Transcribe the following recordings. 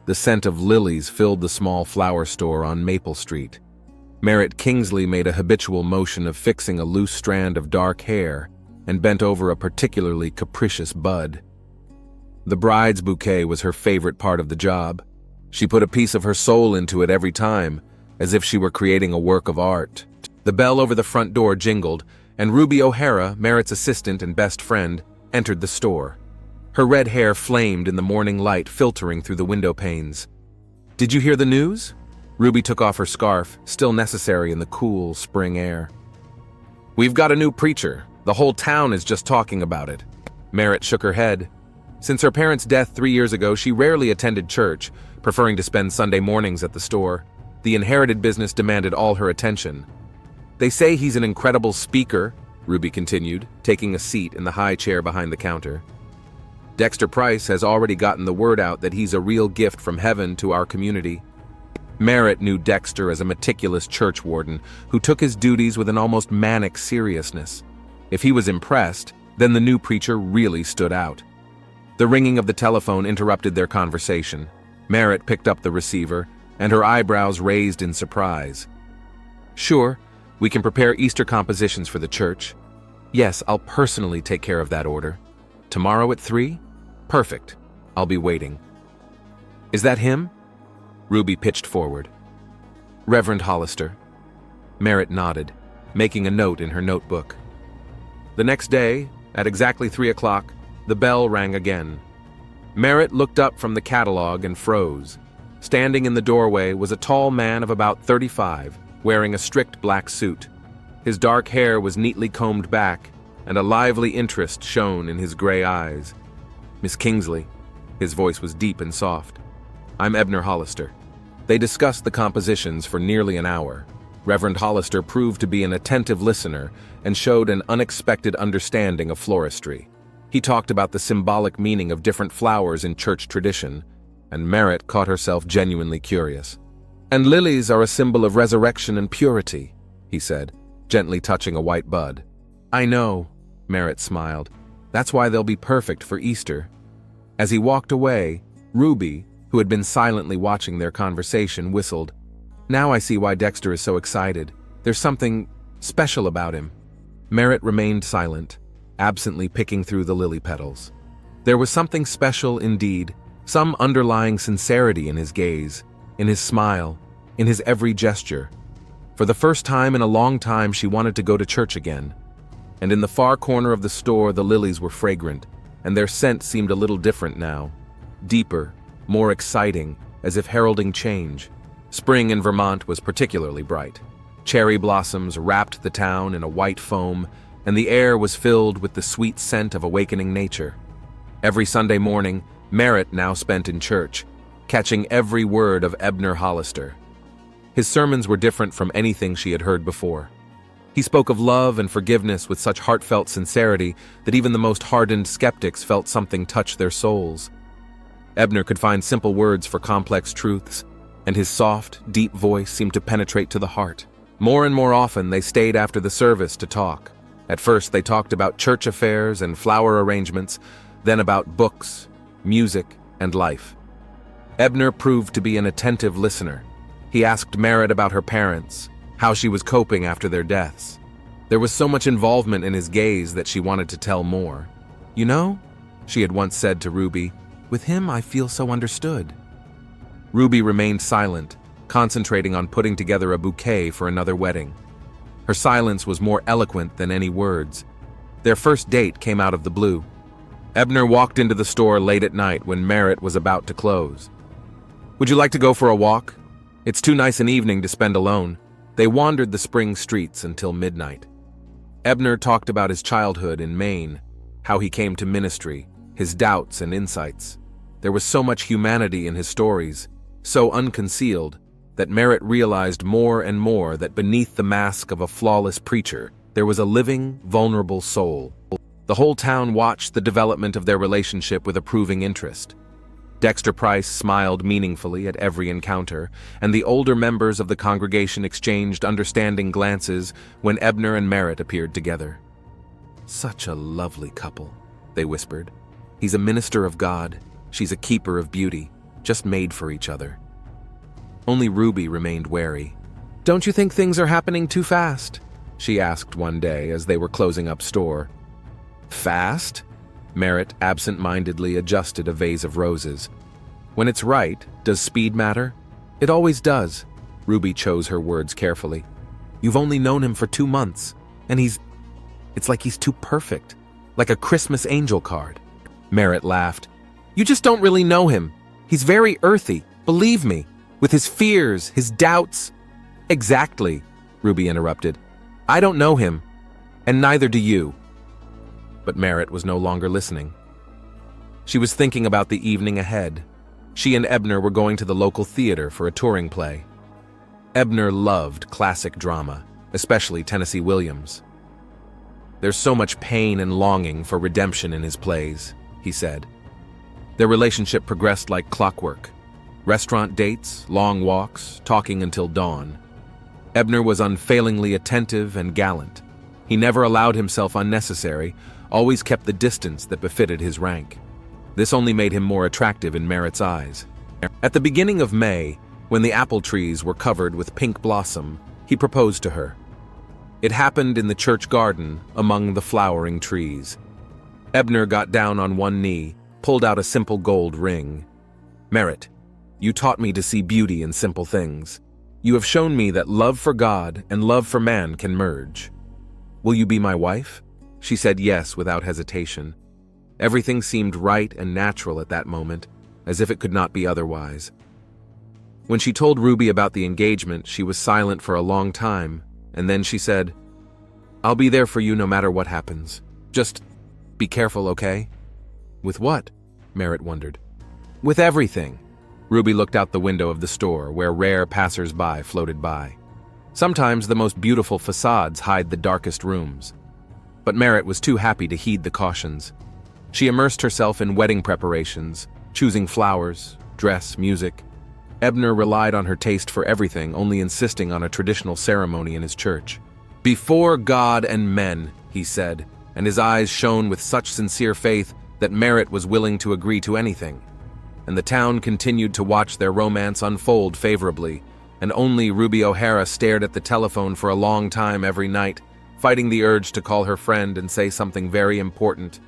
The scent of lilies filled the small flower store on Maple Street. Merritt Kingsley made a habitual motion of fixing a loose strand of dark hair and bent over a particularly capricious bud. The bride's bouquet was her favorite part of the job. She put a piece of her soul into it every time, as if she were creating a work of art. The bell over the front door jingled, and Ruby O'Hara, Merritt's assistant and best friend, entered the store. Her red hair flamed in the morning light filtering through the window panes. "Did you hear the news?" Ruby took off her scarf, still necessary in the cool spring air. "We've got a new preacher. The whole town is just talking about it." Merritt shook her head. Since her parents' death 3 years ago, she rarely attended church, preferring to spend Sunday mornings at the store. The inherited business demanded all her attention. "They say he's an incredible speaker," Ruby continued, taking a seat in the high chair behind the counter. "Dexter Price has already gotten the word out that he's a real gift from heaven to our community." Merritt knew Dexter as a meticulous church warden who took his duties with an almost manic seriousness. If he was impressed, then the new preacher really stood out. The ringing of the telephone interrupted their conversation. Merritt picked up the receiver, and her eyebrows raised in surprise. "Sure, we can prepare Easter compositions for the church. Yes, I'll personally take care of that order. Tomorrow at 3? Perfect. I'll be waiting." "Is that him?" Ruby pitched forward. "Reverend Hollister." Merritt nodded, making a note in her notebook. The next day, at exactly 3 o'clock, the bell rang again. Merritt looked up from the catalog and froze. Standing in the doorway was a tall man of about 35, wearing a strict black suit. His dark hair was neatly combed back, and a lively interest shone in his gray eyes. "Miss Kingsley," his voice was deep and soft. "I'm Ebner Hollister." They discussed the compositions for nearly an hour. Reverend Hollister proved to be an attentive listener and showed an unexpected understanding of floristry. He talked about the symbolic meaning of different flowers in church tradition, and Merritt caught herself genuinely curious. "And lilies are a symbol of resurrection and purity," he said, gently touching a white bud. "I know," Merritt smiled. "That's why they'll be perfect for Easter." As he walked away, Ruby, who had been silently watching their conversation, whistled. "Now I see why Dexter is so excited. There's something special about him." Merritt remained silent, absently picking through the lily petals. There was something special indeed, some underlying sincerity in his gaze, in his smile, in his every gesture. For the first time in a long time, she wanted to go to church again. And in the far corner of the store, the lilies were fragrant, and their scent seemed a little different now. Deeper, more exciting, as if heralding change. Spring in Vermont was particularly bright. Cherry blossoms wrapped the town in a white foam, and the air was filled with the sweet scent of awakening nature. Every Sunday morning, Merritt now spent in church, catching every word of Ebner Hollister. His sermons were different from anything she had heard before. He spoke of love and forgiveness with such heartfelt sincerity that even the most hardened skeptics felt something touch their souls. Ebner could find simple words for complex truths, and his soft, deep voice seemed to penetrate to the heart. More and more often, they stayed after the service to talk. At first, they talked about church affairs and flower arrangements, then about books, music, and life. Ebner proved to be an attentive listener. He asked Merritt about her parents, how she was coping after their deaths. There was so much involvement in his gaze that she wanted to tell more. "You know," she had once said to Ruby, "with him I feel so understood." Ruby remained silent, concentrating on putting together a bouquet for another wedding. Her silence was more eloquent than any words. Their first date came out of the blue. Ebner walked into the store late at night when Merritt was about to close. "Would you like to go for a walk? It's too nice an evening to spend alone." They wandered the spring streets until midnight. Ebner talked about his childhood in Maine, how he came to ministry, his doubts and insights. There was so much humanity in his stories, so unconcealed, that Merritt realized more and more that beneath the mask of a flawless preacher, there was a living, vulnerable soul. The whole town watched the development of their relationship with approving interest. Dexter Price smiled meaningfully at every encounter, and the older members of the congregation exchanged understanding glances when Ebner and Merritt appeared together. "Such a lovely couple," they whispered. "He's a minister of God, she's a keeper of beauty. just made for each other. Only Ruby remained wary. "Don't you think things are happening too fast?" she asked one day as they were closing up store. "Fast?" Merritt absent-mindedly adjusted a vase of roses. "When it's right, does speed matter?" "It always does." Ruby chose her words carefully. "You've only known him for 2 months, and it's like he's too perfect, like a Christmas angel card." Merritt laughed. "You just don't really know him. He's very earthy, believe me, with his fears, his doubts." "Exactly," Ruby interrupted. "I don't know him, and neither do you." But Merritt was no longer listening. She was thinking about the evening ahead. She and Ebner were going to the local theater for a touring play. Ebner loved classic drama, especially Tennessee Williams. "There's so much pain and longing for redemption in his plays," he said. Their relationship progressed like clockwork. Restaurant dates, long walks, talking until dawn. Ebner was unfailingly attentive and gallant. He never allowed himself unnecessary, always kept the distance that befitted his rank. This only made him more attractive in Merritt's eyes. At the beginning of May, when the apple trees were covered with pink blossom, he proposed to her. It happened in the church garden, among the flowering trees. Ebner got down on one knee, pulled out a simple gold ring. "Merritt, you taught me to see beauty in simple things. You have shown me that love for God and love for man can merge. Will you be my wife?" She said yes without hesitation. Everything seemed right and natural at that moment, as if it could not be otherwise. When she told Ruby about the engagement, she was silent for a long time, and then she said, "I'll be there for you no matter what happens. Just be careful, okay?" "With what?" Merritt wondered. "With everything." Ruby looked out the window of the store, where rare passers-by floated by. Sometimes the most beautiful facades hide the darkest rooms. But Merritt was too happy to heed the cautions. She immersed herself in wedding preparations, choosing flowers, dress, music. Ebner relied on her taste for everything, only insisting on a traditional ceremony in his church. "Before God and men," he said, and his eyes shone with such sincere faith that Merritt was willing to agree to anything. And the town continued to watch their romance unfold favorably, and only Ruby O'Hara stared at the telephone for a long time every night, fighting the urge to call her friend and say something very important.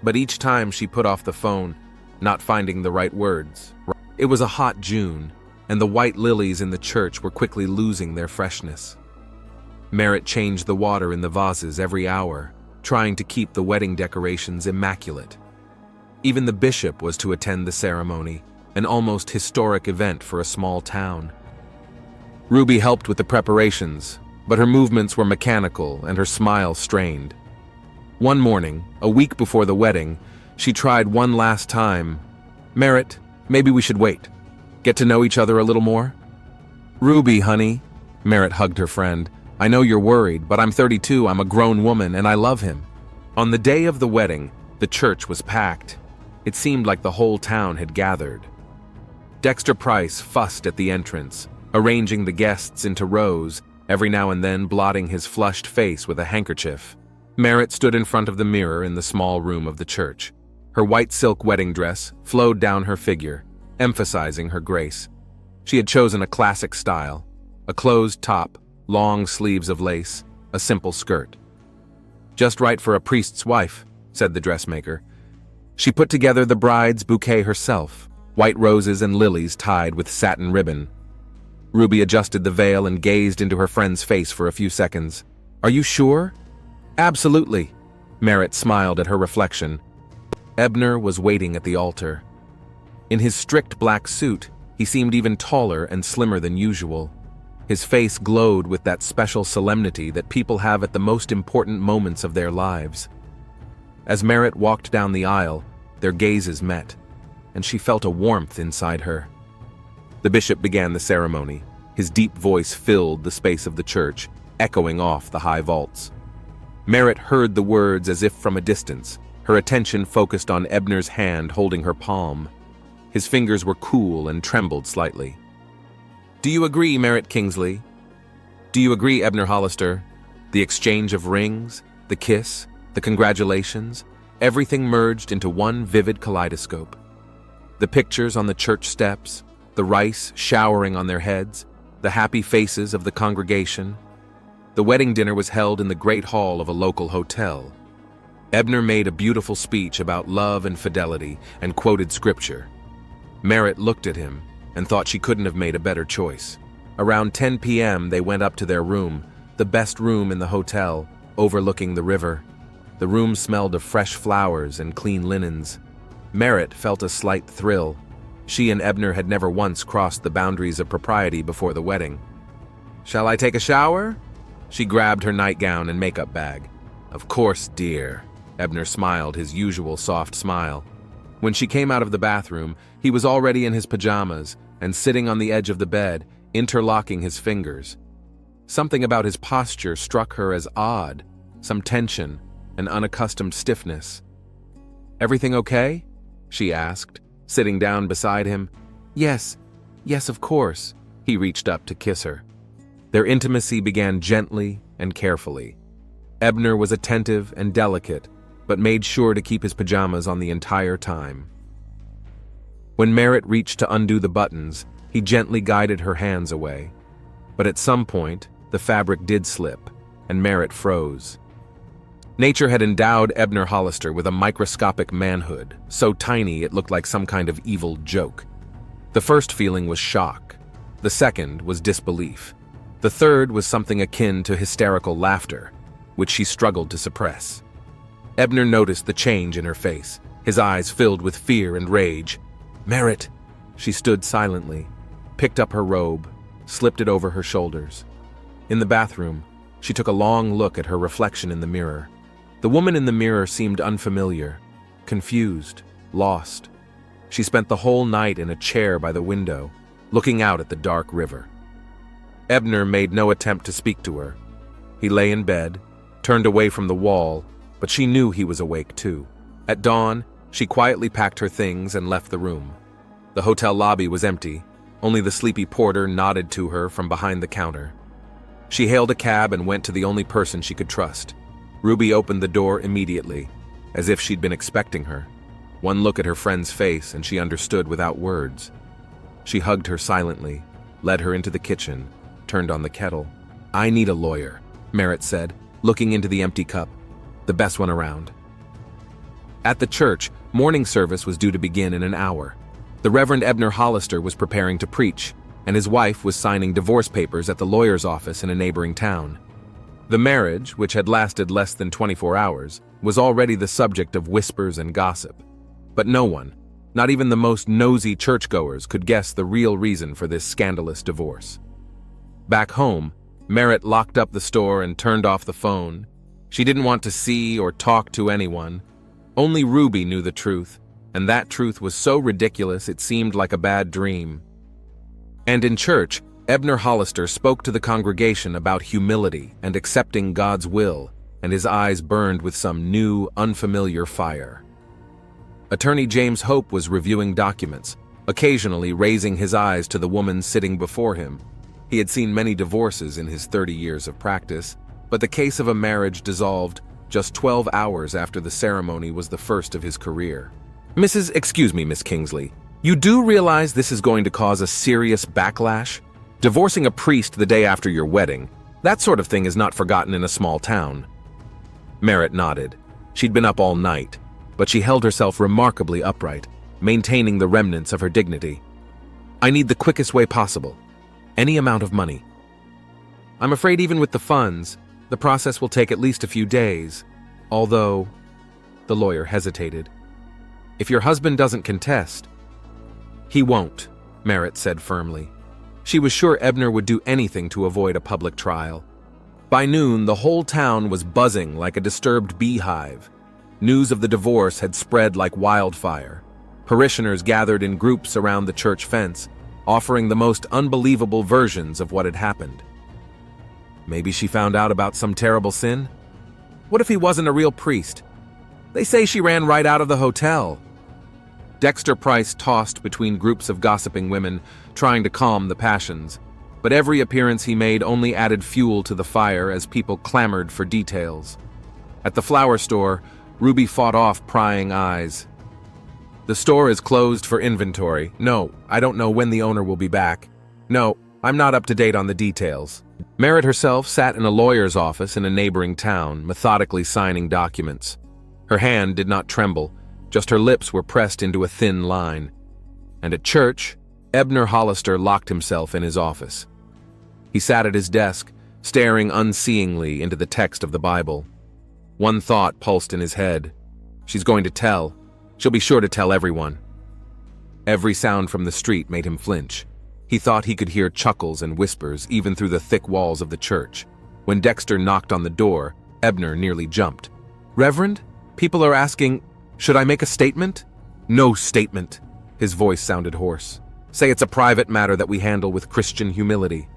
But each time she put off the phone, not finding the right words. It was a hot June, and the white lilies in the church were quickly losing their freshness. Merritt changed the water in the vases every hour, trying to keep the wedding decorations immaculate. Even the bishop was to attend the ceremony, an almost historic event for a small town. Ruby helped with the preparations, but her movements were mechanical and her smile strained. One morning, a week before the wedding, she tried one last time. "Merritt, maybe we should wait. Get to know each other a little more?" "Ruby, honey," Merritt hugged her friend, "I know you're worried, but I'm 32, I'm a grown woman, and I love him." On the day of the wedding, the church was packed. It seemed like the whole town had gathered. Dexter Price fussed at the entrance, arranging the guests into rows, every now and then blotting his flushed face with a handkerchief. Merritt stood in front of the mirror in the small room of the church. Her white silk wedding dress flowed down her figure, emphasizing her grace. She had chosen a classic style, a closed top, long sleeves of lace, a simple skirt. "Just right for a priest's wife," said the dressmaker. She put together the bride's bouquet herself, white roses and lilies tied with satin ribbon. Ruby adjusted the veil and gazed into her friend's face for a few seconds. "Are you sure?" "Absolutely." Merritt smiled at her reflection. Ebner was waiting at the altar. In his strict black suit, he seemed even taller and slimmer than usual. His face glowed with that special solemnity that people have at the most important moments of their lives. As Merritt walked down the aisle, their gazes met, and she felt a warmth inside her. The bishop began the ceremony. His deep voice filled the space of the church, echoing off the high vaults. Merritt heard the words as if from a distance, her attention focused on Ebner's hand holding her palm. His fingers were cool and trembled slightly. "Do you agree, Merritt Kingsley? Do you agree, Ebner Hollister? The exchange of rings, the kiss, the congratulations, everything merged into one vivid kaleidoscope." The pictures on the church steps, the rice showering on their heads, the happy faces of the congregation. The wedding dinner was held in the great hall of a local hotel. Ebner made a beautiful speech about love and fidelity and quoted scripture. Merritt looked at him and thought she couldn't have made a better choice. Around 10 p.m. they went up to their room, the best room in the hotel, overlooking the river. The room smelled of fresh flowers and clean linens. Merritt felt a slight thrill. She and Ebner had never once crossed the boundaries of propriety before the wedding. "Shall I take a shower?" She grabbed her nightgown and makeup bag. "Of course, dear." Ebner smiled his usual soft smile. When she came out of the bathroom, he was already in his pajamas and sitting on the edge of the bed, interlocking his fingers. Something about his posture struck her as odd, some tension, an unaccustomed stiffness. "Everything okay?" she asked, sitting down beside him. Yes, of course." He reached up to kiss her. Their intimacy began gently and carefully. Ebner was attentive and delicate, but made sure to keep his pajamas on the entire time. When Merritt reached to undo the buttons, he gently guided her hands away. But at some point, the fabric did slip, and Merritt froze. Nature had endowed Ebner Hollister with a microscopic manhood, so tiny it looked like some kind of evil joke. The first feeling was shock. The second was disbelief. The third was something akin to hysterical laughter, which she struggled to suppress. Ebner noticed the change in her face, his eyes filled with fear and rage. "Merritt!" She stood silently, picked up her robe, slipped it over her shoulders. In the bathroom, she took a long look at her reflection in the mirror. The woman in the mirror seemed unfamiliar, confused, lost. She spent the whole night in a chair by the window, looking out at the dark river. Ebner made no attempt to speak to her. He lay in bed, turned away from the wall, but she knew he was awake too. At dawn, she quietly packed her things and left the room. The hotel lobby was empty. Only the sleepy porter nodded to her from behind the counter. She hailed a cab and went to the only person she could trust. Ruby opened the door immediately, as if she'd been expecting her. One look at her friend's face and she understood without words. She hugged her silently, led her into the kitchen, turned on the kettle. "I need a lawyer," Merritt said, looking into the empty cup. "The best one around." At the church, morning service was due to begin in an hour. The Reverend Ebner Hollister was preparing to preach, and his wife was signing divorce papers at the lawyer's office in a neighboring town. The marriage, which had lasted less than 24 hours, was already the subject of whispers and gossip. But no one, not even the most nosy churchgoers, could guess the real reason for this scandalous divorce. Back home, Merritt locked up the store and turned off the phone. She didn't want to see or talk to anyone. Only Ruby knew the truth, and that truth was so ridiculous it seemed like a bad dream. And in church, Ebner Hollister spoke to the congregation about humility and accepting God's will, and his eyes burned with some new, unfamiliar fire. Attorney James Hope was reviewing documents, occasionally raising his eyes to the woman sitting before him. He had seen many divorces in his 30 years of practice, but the case of a marriage dissolved just 12 hours after the ceremony was the first of his career. Excuse me, Miss Kingsley, you do realize this is going to cause a serious backlash? Divorcing a priest the day after your wedding, that sort of thing is not forgotten in a small town." Merritt nodded. She'd been up all night, but she held herself remarkably upright, maintaining the remnants of her dignity. "I need the quickest way possible. Any amount of money. I'm afraid even with the funds, the process will take at least a few days, although..." The lawyer hesitated. "If your husband doesn't contest..." "He won't," Merritt said firmly. She was sure Ebner would do anything to avoid a public trial. By noon, the whole town was buzzing like a disturbed beehive. News of the divorce had spread like wildfire. Parishioners gathered in groups around the church fence, offering the most unbelievable versions of what had happened. Maybe she found out about some terrible sin? What if he wasn't a real priest? They say she ran right out of the hotel. Dexter Price tossed between groups of gossiping women, trying to calm the passions, but every appearance he made only added fuel to the fire as people clamored for details. At the flower store, Ruby fought off prying eyes. The store is closed for inventory. No, I don't know when the owner will be back. No, I'm not up to date on the details. Merritt herself sat in a lawyer's office in a neighboring town, methodically signing documents. Her hand did not tremble, just her lips were pressed into a thin line. And at church, Ebner Hollister locked himself in his office. He sat at his desk, staring unseeingly into the text of the Bible. One thought pulsed in his head. She's going to tell. She'll be sure to tell everyone. Every sound from the street made him flinch. He thought he could hear chuckles and whispers even through the thick walls of the church. When Dexter knocked on the door, Ebner nearly jumped. "Reverend, people are asking, should I make a statement?" "No statement." His voice sounded hoarse. "Say it's a private matter that we handle with Christian humility."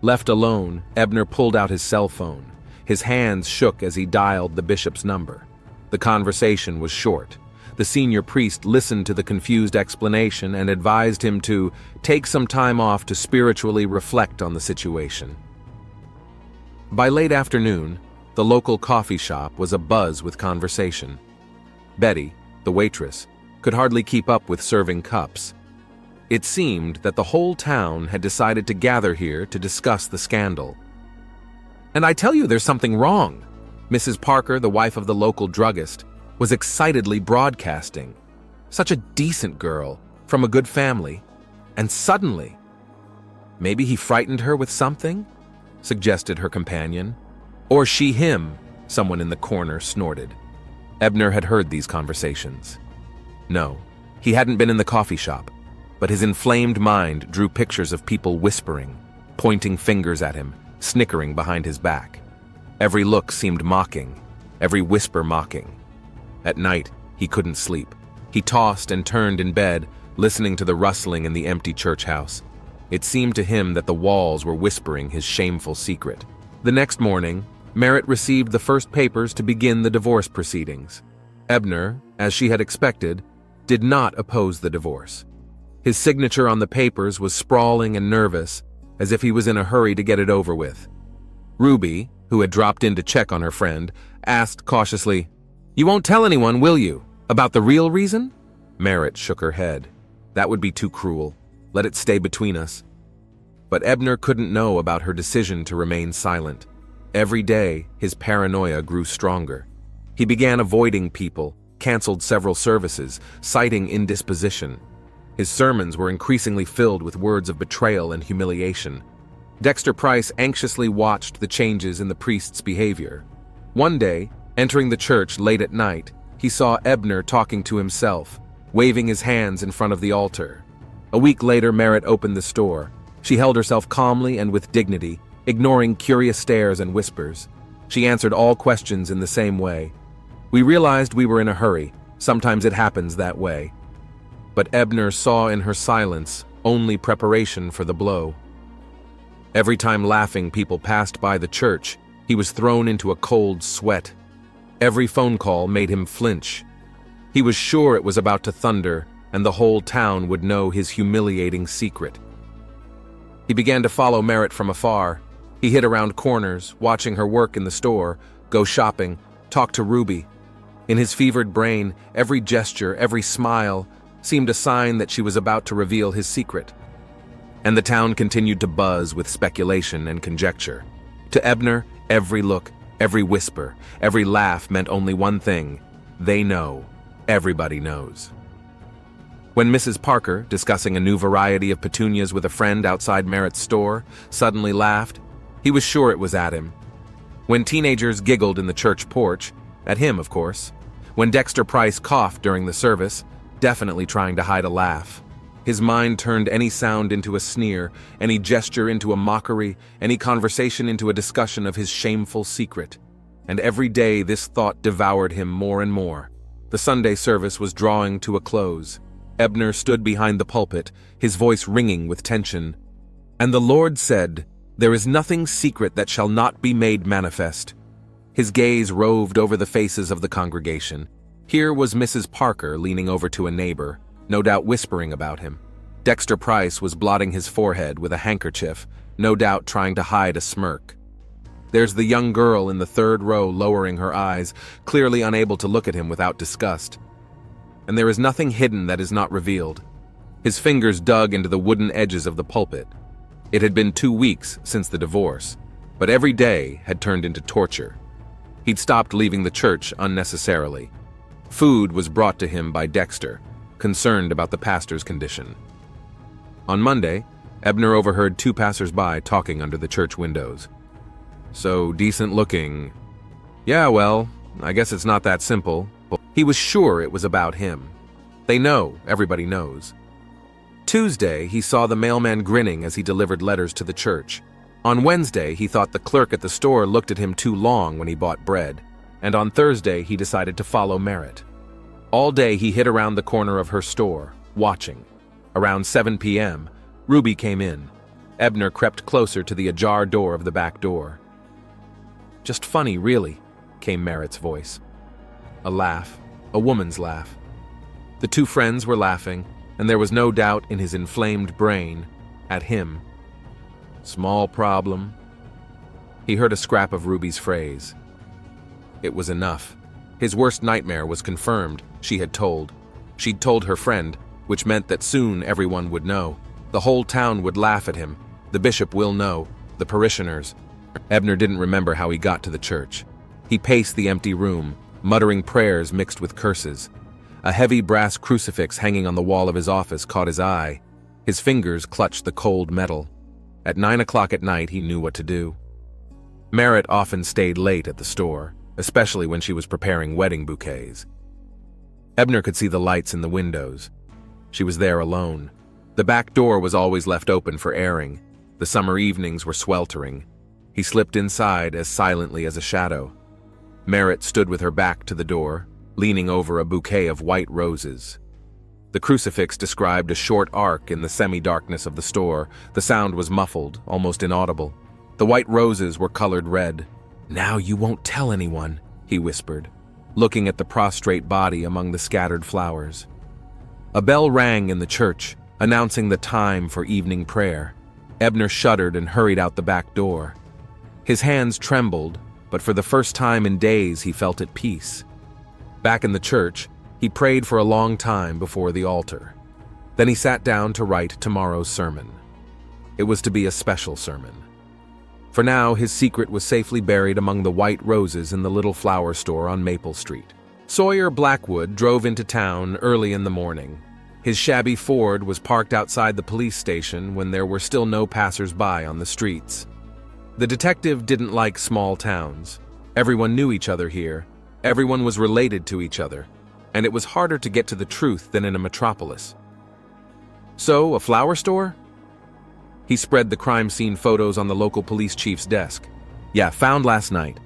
Left alone, Ebner pulled out his cell phone. His hands shook as he dialed the bishop's number. The conversation was short. The senior priest listened to the confused explanation and advised him to take some time off to spiritually reflect on the situation. By late afternoon, the local coffee shop was abuzz with conversation. Betty, the waitress, could hardly keep up with serving cups. It seemed that the whole town had decided to gather here to discuss the scandal. "And I tell you there's something wrong," Mrs. Parker, the wife of the local druggist, was excitedly broadcasting. Such a decent girl, from a good family, and suddenly... "Maybe he frightened her with something?" suggested her companion. "Or she him," someone in the corner snorted. Ebner had heard these conversations. No, he hadn't been in the coffee shop, but his inflamed mind drew pictures of people whispering, pointing fingers at him, snickering behind his back. Every look seemed mocking, every whisper mocking. At night, he couldn't sleep. He tossed and turned in bed, listening to the rustling in the empty church house. It seemed to him that the walls were whispering his shameful secret. The next morning, Merritt received the first papers to begin the divorce proceedings. Ebner, as she had expected, did not oppose the divorce. His signature on the papers was sprawling and nervous, as if he was in a hurry to get it over with. Ruby, who had dropped in to check on her friend, asked cautiously, "You won't tell anyone, will you, about the real reason?" Merritt shook her head. "That would be too cruel. Let it stay between us." But Ebner couldn't know about her decision to remain silent. Every day, his paranoia grew stronger. He began avoiding people, canceled several services, citing indisposition. His sermons were increasingly filled with words of betrayal and humiliation. Dexter Price anxiously watched the changes in the priest's behavior. One day, entering the church late at night, he saw Ebner talking to himself, waving his hands in front of the altar. A week later, Merritt opened the store. She held herself calmly and with dignity, ignoring curious stares and whispers. She answered all questions in the same way. "We realized we were in a hurry. Sometimes it happens that way." But Ebner saw in her silence only preparation for the blow. Every time laughing people passed by the church, he was thrown into a cold sweat. Every phone call made him flinch. He was sure it was about to thunder, and the whole town would know his humiliating secret. He began to follow Merritt from afar. He hid around corners, watching her work in the store, go shopping, talk to Ruby. In his fevered brain, every gesture, every smile, seemed a sign that she was about to reveal his secret. And the town continued to buzz with speculation and conjecture. To Ebner, every look, every whisper, every laugh meant only one thing. They know. Everybody knows. When Mrs. Parker, discussing a new variety of petunias with a friend outside Merritt's store, suddenly laughed, he was sure it was at him. When teenagers giggled in the church porch, at him, of course. When Dexter Price coughed during the service, definitely trying to hide a laugh. His mind turned any sound into a sneer, any gesture into a mockery, any conversation into a discussion of his shameful secret. And every day this thought devoured him more and more. The Sunday service was drawing to a close. Ebner stood behind the pulpit, his voice ringing with tension. "And the Lord said, 'There is nothing secret that shall not be made manifest.'" His gaze roved over the faces of the congregation. Here was Mrs. Parker leaning over to a neighbor, no doubt whispering about him. Dexter Price was blotting his forehead with a handkerchief, no doubt trying to hide a smirk. There's the young girl in the third row lowering her eyes, clearly unable to look at him without disgust. and there is nothing hidden that is not revealed. His fingers dug into the wooden edges of the pulpit. It had been 2 weeks since the divorce, but every day had turned into torture. He'd stopped leaving the church unnecessarily. Food was brought to him by Dexter, concerned about the pastor's condition. On Monday, Ebner overheard 2 passers-by talking under the church windows. "So decent-looking." "Yeah, well, I guess it's not that simple." He was sure it was about him. They know, everybody knows. Tuesday, he saw the mailman grinning as he delivered letters to the church. On Wednesday, he thought the clerk at the store looked at him too long when he bought bread. And on Thursday, he decided to follow Merritt. All day, he hid around the corner of her store, watching. Around 7 p.m., Ruby came in. Ebner crept closer to the ajar door of the back door. "Just funny, really," came Merritt's voice. A laugh, a woman's laugh. The 2 friends were laughing, and there was no doubt in his inflamed brain, at him. "Small problem." He heard a scrap of Ruby's phrase. It was enough. His worst nightmare was confirmed, she had told. She'd told her friend, which meant that soon everyone would know. The whole town would laugh at him. The bishop will know. The parishioners. Ebner didn't remember how he got to the church. He paced the empty room, muttering prayers mixed with curses. A heavy brass crucifix hanging on the wall of his office caught his eye. His fingers clutched the cold metal. At 9 o'clock at night, he knew what to do. Merritt often stayed late at the store, especially when she was preparing wedding bouquets. Ebner could see the lights in the windows. She was there alone. The back door was always left open for airing. The summer evenings were sweltering. He slipped inside as silently as a shadow. Merritt stood with her back to the door, leaning over a bouquet of white roses. The crucifix described a short arc in the semi-darkness of the store. The sound was muffled, almost inaudible. The white roses were colored red. "Now you won't tell anyone," he whispered, looking at the prostrate body among the scattered flowers. A bell rang in the church, announcing the time for evening prayer. Ebner shuddered and hurried out the back door. His hands trembled, but for the first time in days he felt at peace. Back in the church, he prayed for a long time before the altar. Then he sat down to write tomorrow's sermon. It was to be a special sermon. For now, his secret was safely buried among the white roses in the little flower store on Maple Street. Sawyer Blackwood drove into town early in the morning. His shabby Ford was parked outside the police station when there were still no passers-by on the streets. The detective didn't like small towns. Everyone knew each other here. Everyone was related to each other, and it was harder to get to the truth than in a metropolis. "So, a flower store?" He spread the crime scene photos on the local police chief's desk. "Yeah, found last night.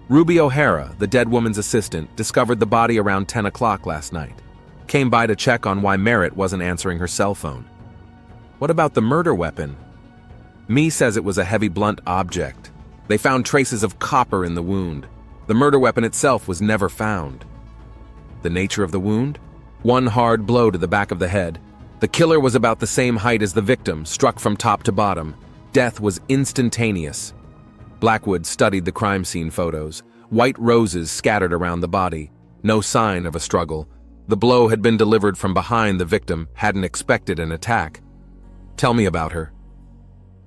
Ruby O'Hara, the dead woman's assistant, discovered the body around 10 o'clock last night. Came by to check on why Merritt wasn't answering her cell phone." "What about the murder weapon?" "Me says it was a heavy blunt object. They found traces of copper in the wound. The murder weapon itself was never found." "The nature of the wound?" "One hard blow to the back of the head. The killer was about the same height as the victim, struck from top to bottom. Death was instantaneous." Blackwood studied the crime scene photos. White roses scattered around the body. No sign of a struggle. The blow had been delivered from behind. The victim hadn't expected an attack. "Tell me about her."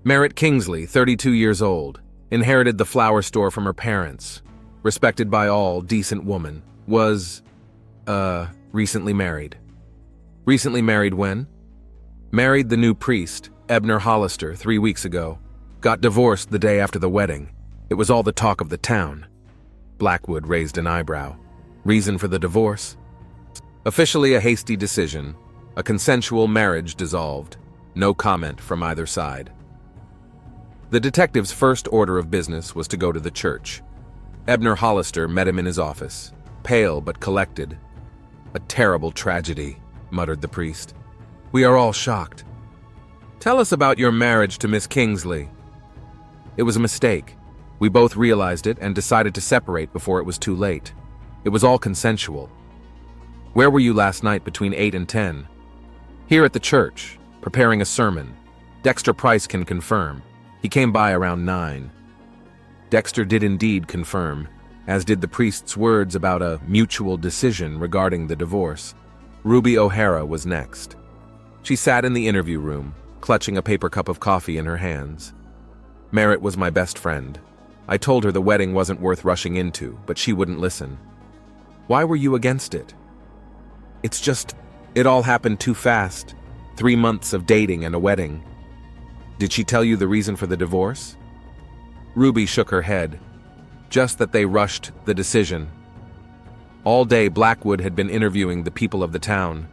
"Merritt Kingsley, 32 years old. Inherited the flower store from her parents. Respected by all, decent woman. Was, recently married." "Recently married when?" "Married the new priest, Ebner Hollister, 3 weeks ago. Got divorced the day after the wedding. It was all the talk of the town." Blackwood raised an eyebrow. "Reason for the divorce?" "Officially a hasty decision. A consensual marriage dissolved. No comment from either side." The detective's first order of business was to go to the church. Ebner Hollister met him in his office, pale but collected. "A terrible tragedy," muttered the priest. "We are all shocked. Tell us about your marriage to Miss Kingsley." "It was a mistake. We both realized it and decided to separate before it was too late. It was all consensual." "Where were you last night between 8 and 10? "Here at the church, preparing a sermon. Dexter Price can confirm. He came by around 9. Dexter did indeed confirm, as did the priest's words about a mutual decision regarding the divorce. Ruby O'Hara was next. She sat in the interview room, clutching a paper cup of coffee in her hands. Merritt was my best friend. I told her the wedding wasn't worth rushing into, but she wouldn't listen. Why were you against it? It's just, it all happened too fast. 3 months of dating and a wedding. Did she tell you the reason for the divorce? Ruby shook her head. Just that they rushed the decision. All day Blackwood had been interviewing the people of the town.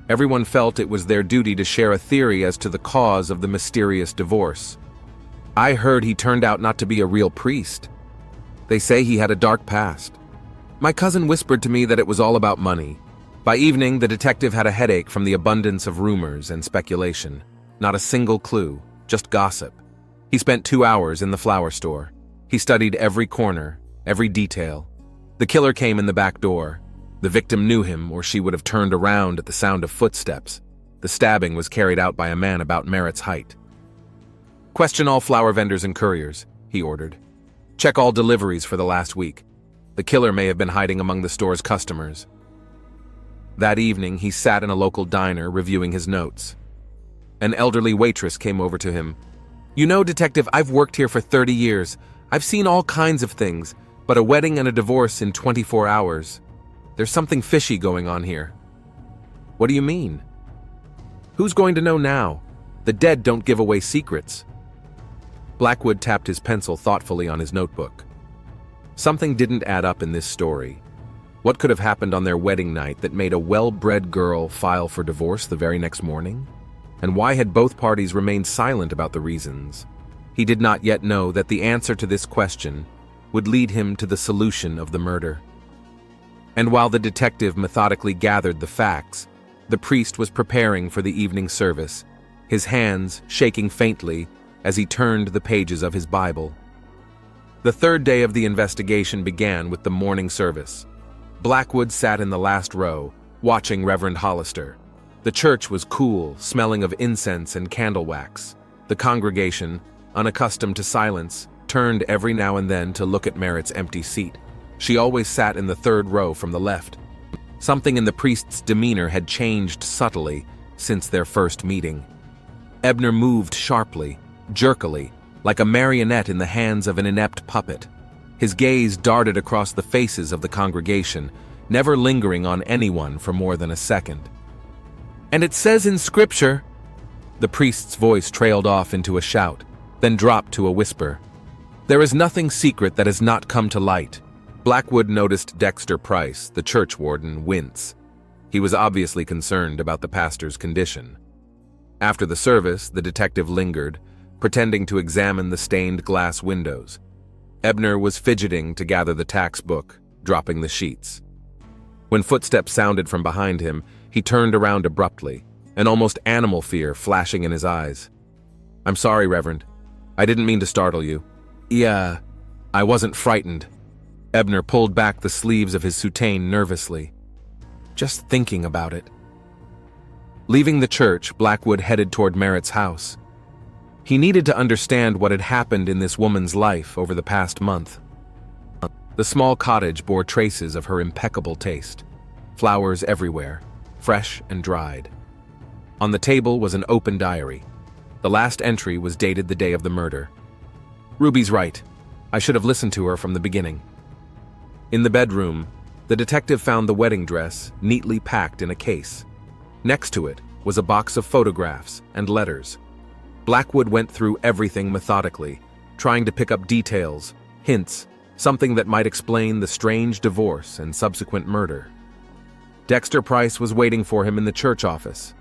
Everyone felt it was their duty to share a theory as to the cause of the mysterious divorce. I heard he turned out not to be a real priest. They say he had a dark past. My cousin whispered to me that it was all about money. By evening, the detective had a headache from the abundance of rumors and speculation. Not a single clue, just gossip. He spent 2 hours in the flower store. He studied every corner, every detail. The killer came in the back door. The victim knew him, or she would have turned around at the sound of footsteps. The stabbing was carried out by a man about Merritt's height. Question all flower vendors and couriers, he ordered. Check all deliveries for the last week. The killer may have been hiding among the store's customers. That evening, he sat in a local diner reviewing his notes. An elderly waitress came over to him. You know, Detective, I've worked here for 30 years. I've seen all kinds of things, but a wedding and a divorce in 24 hours. There's something fishy going on here. What do you mean? Who's going to know now? The dead don't give away secrets. Blackwood tapped his pencil thoughtfully on his notebook. Something didn't add up in this story. What could have happened on their wedding night that made a well-bred girl file for divorce the very next morning? And why had both parties remained silent about the reasons? He did not yet know that the answer to this question would lead him to the solution of the murder. And while the detective methodically gathered the facts, the priest was preparing for the evening service, his hands shaking faintly as he turned the pages of his Bible. The third day of the investigation began with the morning service. Blackwood sat in the last row, watching Reverend Hollister. The church was cool, smelling of incense and candle wax. The congregation, unaccustomed to silence, turned every now and then to look at Merritt's empty seat. She always sat in the third row from the left. Something in the priest's demeanor had changed subtly since their first meeting. Ebner moved sharply, jerkily, like a marionette in the hands of an inept puppet. His gaze darted across the faces of the congregation, never lingering on anyone for more than a second. And it says in Scripture... The priest's voice trailed off into a shout, then dropped to a whisper. There is nothing secret that has not come to light. Blackwood noticed Dexter Price, the church warden, wince. He was obviously concerned about the pastor's condition. After the service, the detective lingered, pretending to examine the stained glass windows. Ebner was fidgeting to gather the tax book, dropping the sheets. When footsteps sounded from behind him, he turned around abruptly, an almost animal fear flashing in his eyes. I'm sorry, Reverend. I didn't mean to startle you. Yeah, I wasn't frightened. Ebner pulled back the sleeves of his soutane nervously. Just thinking about it. Leaving the church, Blackwood headed toward Merritt's house. He needed to understand what had happened in this woman's life over the past month. The small cottage bore traces of her impeccable taste. Flowers everywhere, fresh and dried. On the table was an open diary. The last entry was dated the day of the murder. Ruby's right. I should have listened to her from the beginning. In the bedroom, the detective found the wedding dress neatly packed in a case. Next to it was a box of photographs and letters. Blackwood went through everything methodically, trying to pick up details, hints, something that might explain the strange divorce and subsequent murder. Dexter Price was waiting for him in the church office.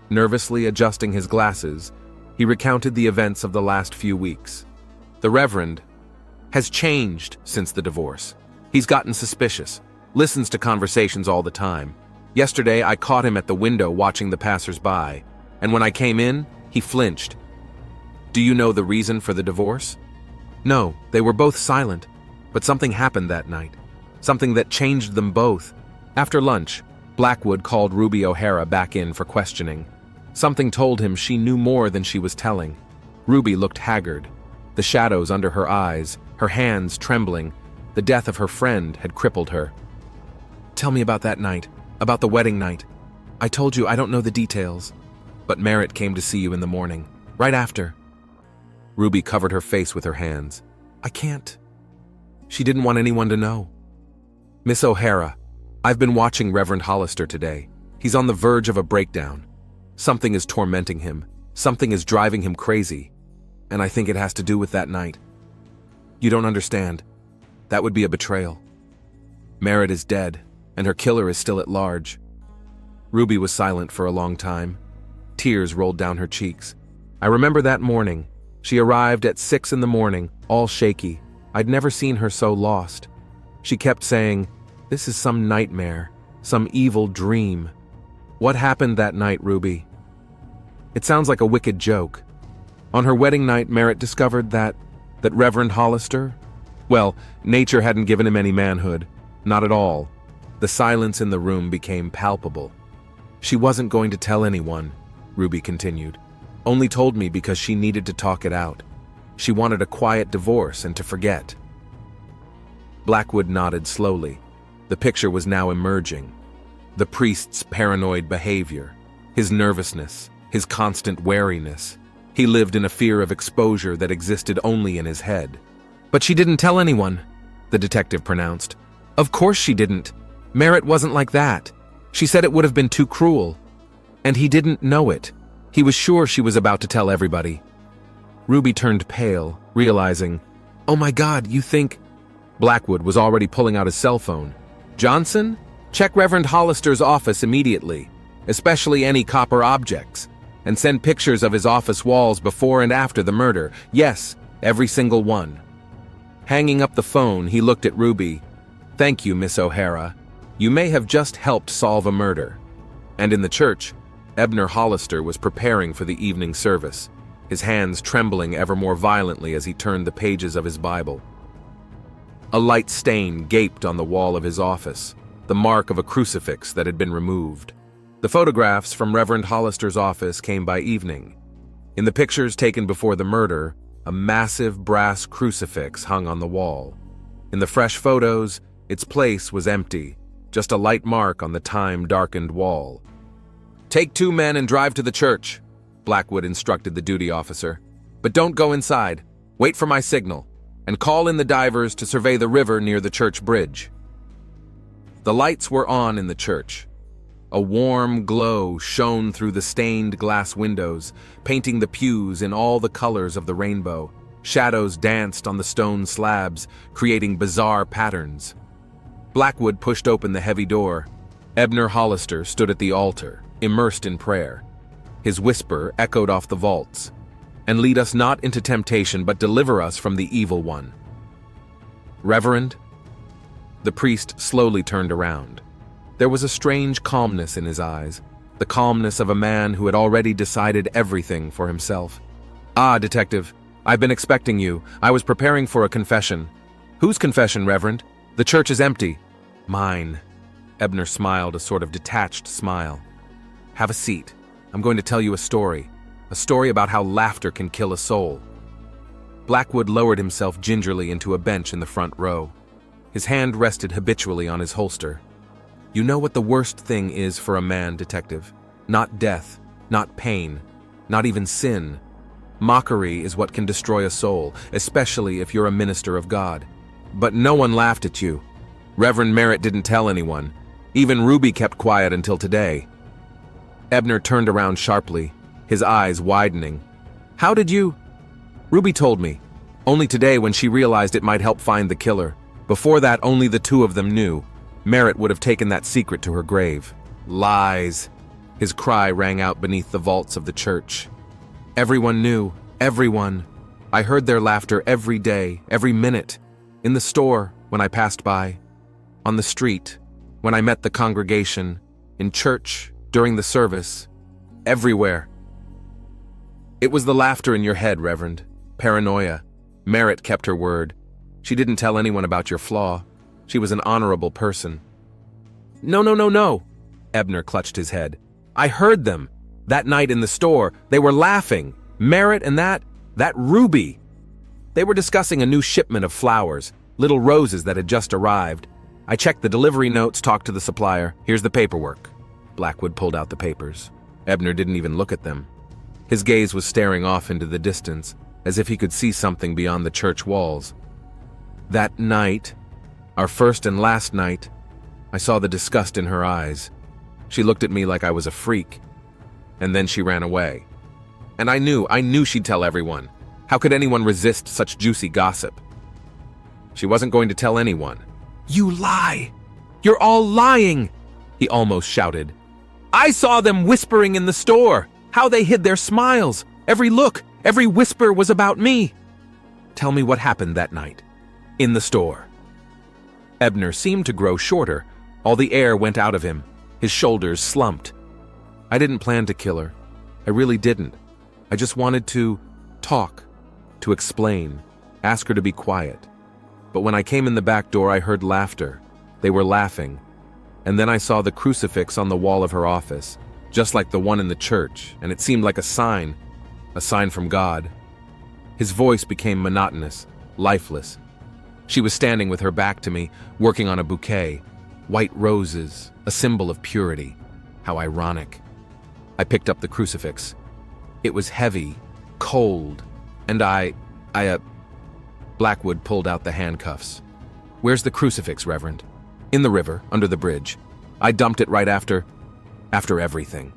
Nervously adjusting his glasses, he recounted the events of the last few weeks. The Reverend has changed since the divorce. He's gotten suspicious, listens to conversations all the time. Yesterday, I caught him at the window watching the passers-by, and when I came in, he flinched. Do you know the reason for the divorce? No, they were both silent, but something happened that night. Something that changed them both. After lunch, Blackwood called Ruby O'Hara back in for questioning. Something told him she knew more than she was telling. Ruby looked haggard, the shadows under her eyes, her hands trembling. The death of her friend had crippled her. Tell me about that night, about the wedding night. I told you I don't know the details, but Merritt came to see you in the morning, right after. Ruby covered her face with her hands. I can't. She didn't want anyone to know. Miss O'Hara, I've been watching Reverend Hollister today. He's on the verge of a breakdown. Something is tormenting him. Something is driving him crazy. And I think it has to do with that night. You don't understand. That would be a betrayal. Merritt is dead, and her killer is still at large. Ruby was silent for a long time. Tears rolled down her cheeks. I remember that morning. She arrived at 6 in the morning, all shaky. I'd never seen her so lost. She kept saying, "This is some nightmare, some evil dream." What happened that night, Ruby? It sounds like a wicked joke. On her wedding night, Merritt discovered that Reverend Hollister? Well, nature hadn't given him any manhood. Not at all. The silence in the room became palpable. She wasn't going to tell anyone, Ruby continued. Only told me because she needed to talk it out. She wanted a quiet divorce and to forget. Blackwood nodded slowly. The picture was now emerging. The priest's paranoid behavior, his nervousness, his constant wariness. He lived in a fear of exposure that existed only in his head. But she didn't tell anyone, the detective pronounced. Of course she didn't. Merritt wasn't like that. She said it would have been too cruel. And he didn't know it. He was sure she was about to tell everybody. Ruby turned pale, realizing, "Oh my God, you think—" Blackwood was already pulling out his cell phone. "Johnson? Check Reverend Hollister's office immediately, especially any copper objects, and send pictures of his office walls before and after the murder. Yes, every single one." Hanging up the phone, he looked at Ruby. "Thank you, Miss O'Hara. You may have just helped solve a murder." And in the church, Ebner Hollister was preparing for the evening service, his hands trembling ever more violently as he turned the pages of his Bible. A light stain gaped on the wall of his office, the mark of a crucifix that had been removed. The photographs from Reverend Hollister's office came by evening. In the pictures taken before the murder, a massive brass crucifix hung on the wall. In the fresh photos, its place was empty, just a light mark on the time-darkened wall. "Take 2 men and drive to the church," Blackwood instructed the duty officer. "But don't go inside. Wait for my signal, and call in the divers to survey the river near the church bridge." The lights were on in the church. A warm glow shone through the stained glass windows, painting the pews in all the colors of the rainbow. Shadows danced on the stone slabs, creating bizarre patterns. Blackwood pushed open the heavy door. Ebner Hollister stood at the altar, immersed in prayer. His whisper echoed off the vaults. "And lead us not into temptation, but deliver us from the evil one." "Reverend?" The priest slowly turned around. There was a strange calmness in his eyes, the calmness of a man who had already decided everything for himself. "Ah, Detective, I've been expecting you. I was preparing for a confession." "Whose confession, Reverend? The church is empty." "Mine." Ebner smiled, a sort of detached smile. "Have a seat. I'm going to tell you a story about how laughter can kill a soul." Blackwood lowered himself gingerly into a bench in the front row. His hand rested habitually on his holster. "You know what the worst thing is for a man, Detective? Not death, not pain, not even sin. Mockery is what can destroy a soul, especially if you're a minister of God. But no one laughed at you. Reverend Merritt didn't tell anyone. Even Ruby kept quiet until today." Ebner turned around sharply, his eyes widening. "How did you—" "Ruby told me. Only today when she realized it might help find the killer. Before that, only the 2 of them knew. Merritt would have taken that secret to her grave." "Lies!" His cry rang out beneath the vaults of the church. "Everyone knew. Everyone. I heard their laughter every day, every minute. In the store, when I passed by. On the street, when I met the congregation. In church, during the service. Everywhere." "It was the laughter in your head, Reverend. Paranoia. Merritt kept her word. She didn't tell anyone about your flaw. She was an honorable person." No. Ebner clutched his head. "I heard them. That night in the store, they were laughing. Merritt and that Ruby. They were discussing a new shipment of flowers, little roses that had just arrived. I checked the delivery notes, talked to the supplier. Here's the paperwork." Blackwood pulled out the papers. Ebner didn't even look at them. His gaze was staring off into the distance, as if he could see something beyond the church walls. That night, our first and last night, I saw the disgust in her eyes. She looked at me like I was a freak. And then she ran away. And I knew she'd tell everyone. How could anyone resist such juicy gossip? She wasn't going to tell anyone. "You lie! You're all lying!" he almost shouted. "I saw them whispering in the store, how they hid their smiles. Every look, every whisper was about me." "Tell me what happened that night, in the store." Ebner seemed to grow shorter. All the air went out of him. His shoulders slumped. "I didn't plan to kill her. I really didn't. I just wanted to talk, to explain, ask her to be quiet. But when I came in the back door, I heard laughter. They were laughing. And then I saw the crucifix on the wall of her office, just like the one in the church, and it seemed like a sign from God." His voice became monotonous, lifeless. She was standing with her back to me, working on a bouquet. White roses, a symbol of purity. How ironic. I picked up the crucifix. It was heavy, cold, and Blackwood pulled out the handcuffs. "Where's the crucifix, Reverend?" "In the river, under the bridge. I dumped it right after everything."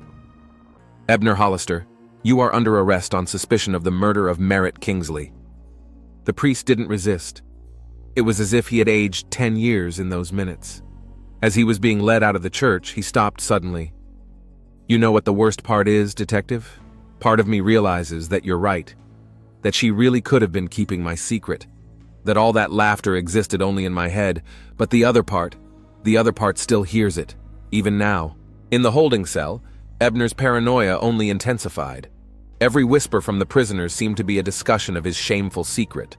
"Ebner Hollister, you are under arrest on suspicion of the murder of Merritt Kingsley." The priest didn't resist. It was as if he had aged 10 years in those minutes. As he was being led out of the church, he stopped suddenly. "You know what the worst part is, Detective? Part of me realizes that you're right, that she really could have been keeping my secret, that all that laughter existed only in my head, but the other part still hears it, even now." In the holding cell, Ebner's paranoia only intensified. Every whisper from the prisoners seemed to be a discussion of his shameful secret.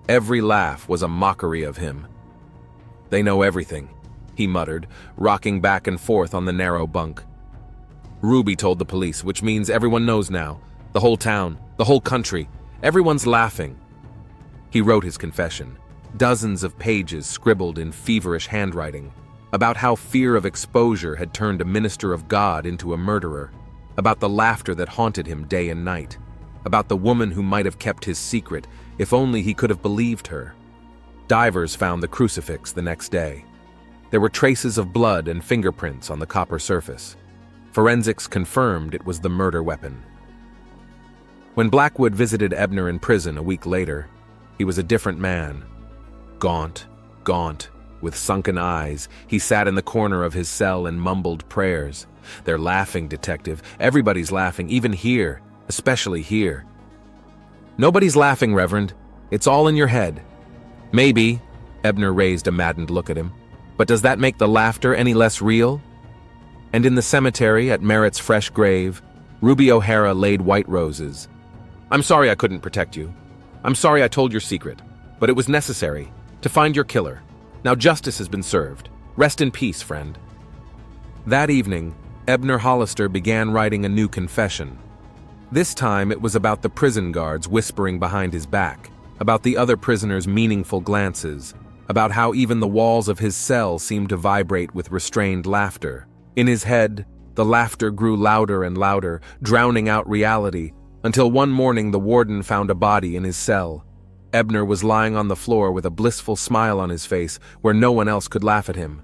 Every laugh was a mockery of him. "They know everything," he muttered, rocking back and forth on the narrow bunk. "Ruby told the police, which means everyone knows now. The whole town, the whole country. Everyone's laughing." He wrote his confession, dozens of pages scribbled in feverish handwriting, about how fear of exposure had turned a minister of God into a murderer, about the laughter that haunted him day and night, about the woman who might have kept his secret if only he could have believed her. Divers found the crucifix the next day. There were traces of blood and fingerprints on the copper surface. Forensics confirmed it was the murder weapon. When Blackwood visited Ebner in prison a week later, he was a different man. Gaunt, with sunken eyes, he sat in the corner of his cell and mumbled prayers. "They're laughing, Detective. Everybody's laughing, even here, especially here." "Nobody's laughing, Reverend. It's all in your head." "Maybe," Ebner raised a maddened look at him, "but does that make the laughter any less real?" And in the cemetery at Merritt's fresh grave, Ruby O'Hara laid white roses. "I'm sorry I couldn't protect you. I'm sorry I told your secret, but it was necessary to find your killer. Now justice has been served. Rest in peace, friend." That evening, Ebner Hollister began writing a new confession. This time it was about the prison guards whispering behind his back, about the other prisoners' meaningful glances, about how even the walls of his cell seemed to vibrate with restrained laughter. In his head, the laughter grew louder and louder, drowning out reality, until one morning the warden found a body in his cell. Ebner was lying on the floor with a blissful smile on his face where no one else could laugh at him.